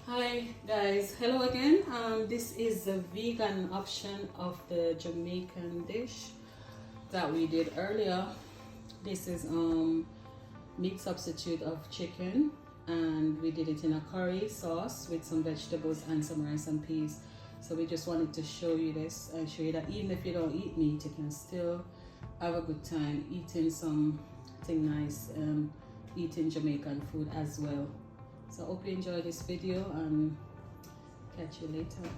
Hi guys, hello again. This is the vegan option of the Jamaican dish that we did earlier. This is meat substitute of chicken, and we did it in a curry sauce with some vegetables and some rice and peas. So we just wanted to show you this and show you that even if you don't eat meat, you can still have a good time eating something nice, eating Jamaican food as well. So I hope you enjoy this video and catch you later.